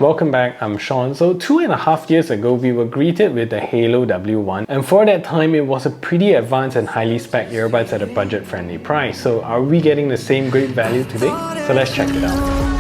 Welcome back, I'm Sean. So 2.5 years ago, we were greeted with the Haylou W1, and for that time, it was a pretty advanced and highly spec earbuds at a budget-friendly price. So are we getting the same great value today? So let's check it out.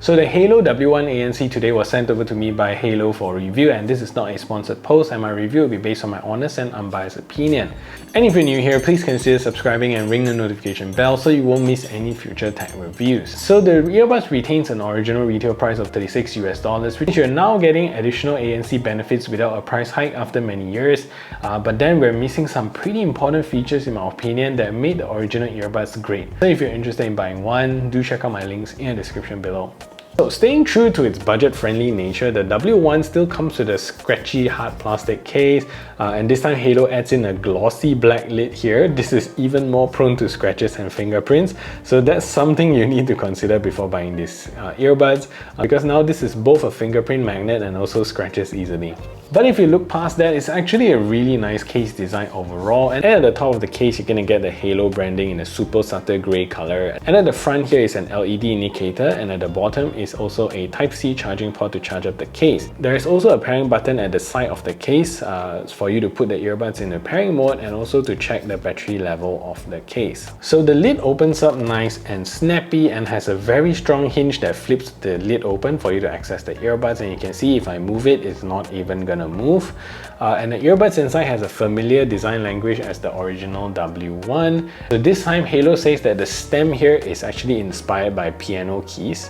So the Haylou W1 ANC today was sent over to me by Haylou for review, and this is not a sponsored post, and my review will be based on my honest and unbiased opinion. And if you're new here, please consider subscribing and ring the notification bell so you won't miss any future tech reviews. So the earbuds retains an original retail price of $36 US, which you're now getting additional ANC benefits without a price hike after many years. But then we're missing some pretty important features in my opinion that made the original earbuds great. So if you're interested in buying one, do check out my links in the description below. So staying true to its budget-friendly nature, the W1 still comes with a scratchy hard plastic case, and this time Haylou adds in a glossy black lid here. This is even more prone to scratches and fingerprints, so that's something you need to consider before buying these earbuds, because now this is both a fingerprint magnet and also scratches easily. But if you look past that, it's actually a really nice case design overall, and at the top of the case you're gonna get the Haylou branding in a super subtle grey color, and at the front here is an LED indicator, and at the bottom is also a Type-C charging port to charge up the case. There is also a pairing button at the side of the case for you to put the earbuds in the pairing mode and also to check the battery level of the case. So the lid opens up nice and snappy and has a very strong hinge that flips the lid open for you to access the earbuds, and you can see if I move it, it's not even gonna move. And the earbuds inside has a familiar design language as the original W1. So this time Haylou says that the stem here is actually inspired by piano keys.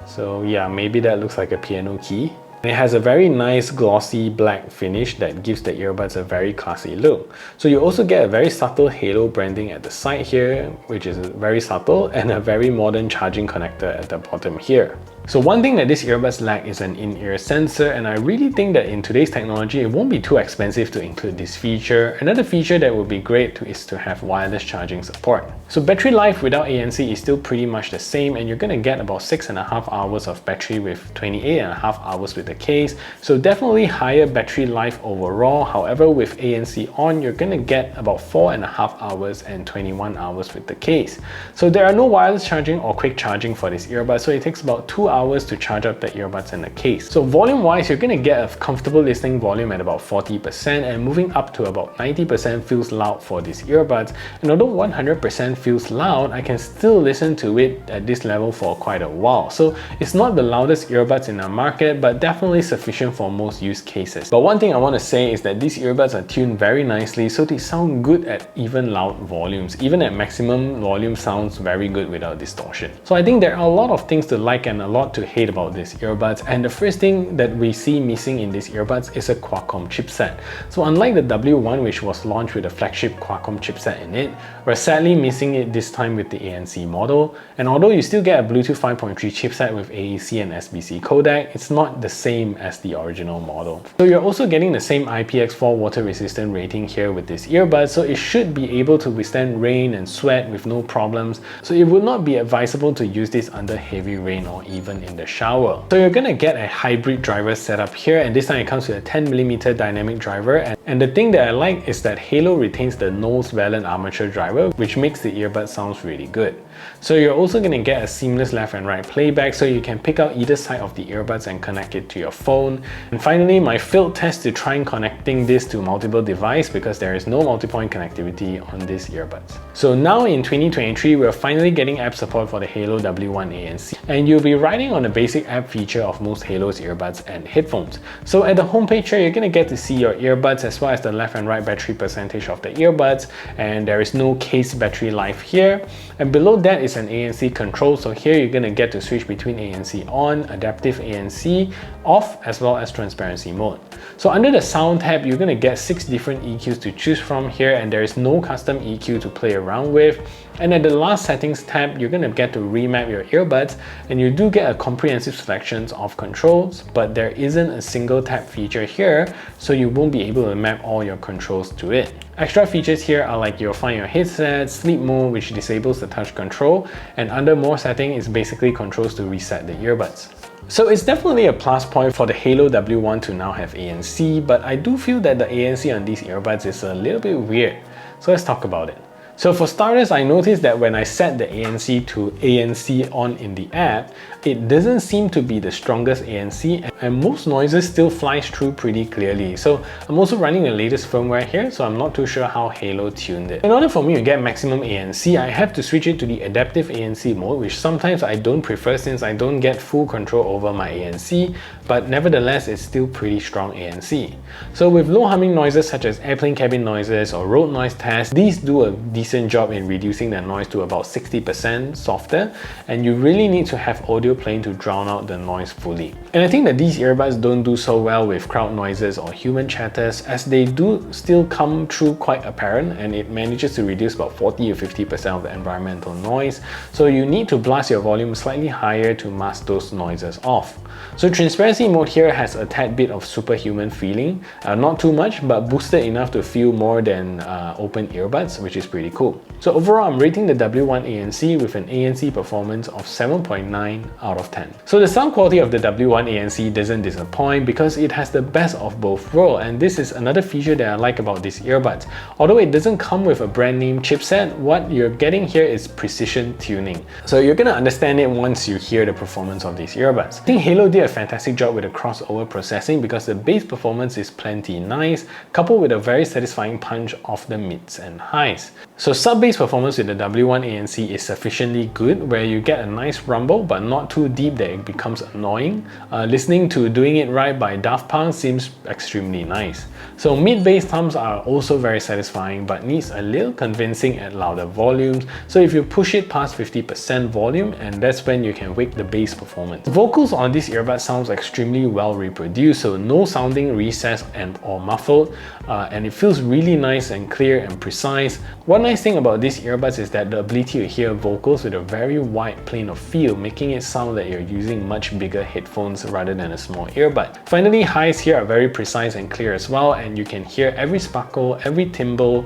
So yeah, maybe that looks like a piano key. And it has a very nice glossy black finish that gives the earbuds a very classy look. So you also get a very subtle Haylou branding at the side here, which is very subtle, and a very modern charging connector at the bottom here. So one thing that these earbuds lack is an in-ear sensor, and I really think that in today's technology it won't be too expensive to include this feature. Another feature that would be great is to have wireless charging support. So battery life without ANC is still pretty much the same, and you're going to get about 6.5 hours of battery with 28.5 hours with the case. So definitely higher battery life overall. However, with ANC on, you're going to get about 4.5 hours and 21 hours with the case. So there are no wireless charging or quick charging for this earbud, so it takes about 2 hours to charge up the earbuds in the case. So volume wise, you're going to get a comfortable listening volume at about 40%, and moving up to about 90% feels loud for these earbuds. And although 100% feels loud, I can still listen to it at this level for quite a while. So it's not the loudest earbuds in the market, but definitely sufficient for most use cases. But one thing I want to say is that these earbuds are tuned very nicely, so they sound good at even loud volumes. Even at maximum volume sounds very good without distortion. So I think there are a lot of things to like and a lot to hate about these earbuds, and the first thing that we see missing in these earbuds is a Qualcomm chipset. So unlike the W1, which was launched with a flagship Qualcomm chipset in it, we're sadly missing it this time with the ANC model. And although you still get a Bluetooth 5.3 chipset with AAC and SBC codec, it's not the same as the original model. So you're also getting the same IPX4 water resistant rating here with this earbud, so it should be able to withstand rain and sweat with no problems. So it would not be advisable to use this under heavy rain or even in the shower. So you're gonna get a hybrid driver setup here, and this time it comes with a 10mm dynamic driver, and the thing that I like is that Haylou retains the nose valent armature driver, which makes the earbud sounds really good. So you're also gonna get a seamless left and right playback, so you can pick out either side of the earbuds and connect it to your phone. And finally, my failed test to try and connecting this to multiple devices, because there is no multi-point connectivity on these earbuds. So now in 2023, we're finally getting app support for the Haylou W1 ANC. and you'll be riding on the basic app feature of most Haylou's earbuds and headphones. So at the homepage here, you're going to get to see your earbuds as well as the left and right battery percentage of the earbuds, and there is no case battery life here. And below that is an ANC control, so here you're going to get to switch between ANC on, adaptive ANC off, as well as transparency mode. So under the sound tab, you're going to get 6 different EQs to choose from here, and there is no custom EQ to play around with. And at the last settings tab, you're going to get to remap your earbuds, and you do get a comprehensive selection of controls, but there isn't a single tap feature here, so you won't be able to map all your controls to it. Extra features here are like you'll find your headset, sleep mode, which disables the touch control, and under more setting is basically controls to reset the earbuds. So it's definitely a plus point for the Haylou W1 to now have ANC, but I do feel that the ANC on these earbuds is a little bit weird. So let's talk about it. So for starters, I noticed that when I set the ANC to ANC on in the app, it doesn't seem to be the strongest ANC, and most noises still flies through pretty clearly. So I'm also running the latest firmware here, so I'm not too sure how Haylou tuned it. In order for me to get maximum ANC, I have to switch it to the adaptive ANC mode, which sometimes I don't prefer since I don't get full control over my ANC, but nevertheless it's still pretty strong ANC. So with low humming noises such as airplane cabin noises or road noise tests, these do a decent job in reducing the noise to about 60% softer, and you really need to have audio playing to drown out the noise fully. And I think that these earbuds don't do so well with crowd noises or human chatters, as they do still come through quite apparent, and it manages to reduce about 40 to 50% of the environmental noise, so you need to blast your volume slightly higher to mask those noises off. So transparency mode here has a tad bit of superhuman feeling, not too much, but boosted enough to feel more than open earbuds, which is pretty cool. So overall, I'm rating the W1 ANC with an ANC performance of 7.9 out of 10. So the sound quality of the W1 ANC doesn't disappoint because it has the best of both worlds, and this is another feature that I like about these earbuds. Although it doesn't come with a brand name chipset, what you're getting here is precision tuning. So you're gonna understand it once you hear the performance of these earbuds. I think Haylou did a fantastic job with the crossover processing because the bass performance is plenty nice, coupled with a very satisfying punch of the mids and highs. So sub-bass performance with the W1 ANC is sufficiently good, where you get a nice rumble but not too deep that it becomes annoying. Listening to Doing It Right by Daft Punk seems extremely nice. So mid-bass toms are also very satisfying but needs a little convincing at louder volumes, so if you push it past 50% volume, and that's when you can wake the bass performance. Vocals on this earbud sounds extremely well reproduced, so no sounding recessed or muffled, and it feels really nice and clear and precise. One nice thing about these earbuds is that the ability to hear vocals with a very wide plane of field, making it sound like you're using much bigger headphones rather than a small earbud. Finally, highs here are very precise and clear as well, and you can hear every sparkle, every timbre,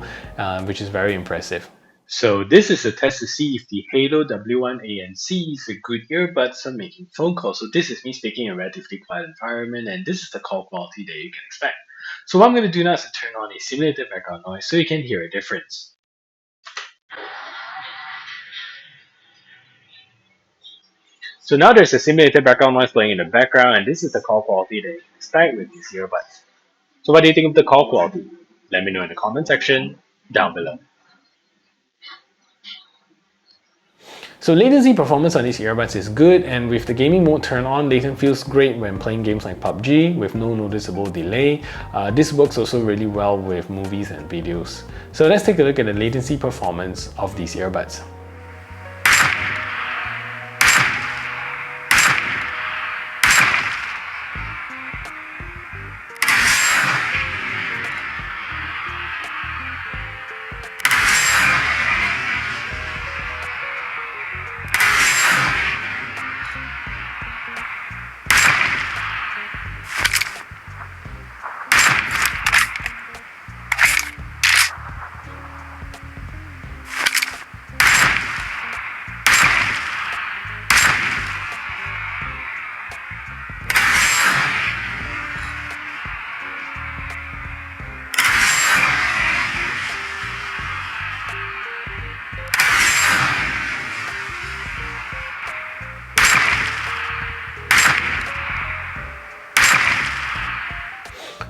which is very impressive. So this is a test to see if the Haylou W1 ANC is a good earbuds for making phone calls. So this is me speaking in a relatively quiet environment, and this is the call quality that you can expect. So what I'm going to do now is to turn on a simulated background noise so you can hear a difference. So now there's a simulated background noise playing in the background, and this is the call quality that you can expect with these earbuds. So what do you think of the call quality? Let me know in the comment section down below. So latency performance on these earbuds is good, and with the gaming mode turned on, latency feels great when playing games like PUBG with no noticeable delay. This works also really well with movies and videos. So let's take a look at the latency performance of these earbuds.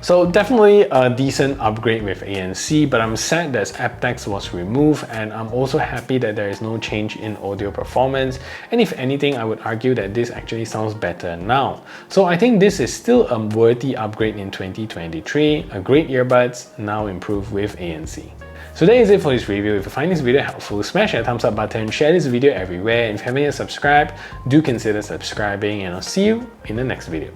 So definitely a decent upgrade with ANC, but I'm sad that aptX was removed, and I'm also happy that there is no change in audio performance, and if anything I would argue that this actually sounds better now. So I think this is still a worthy upgrade in 2023, a great earbuds now improved with ANC. So that is it for this review. If you find this video helpful, smash that thumbs up button, share this video everywhere, and if you haven't yet subscribed, do consider subscribing, and I'll see you in the next video.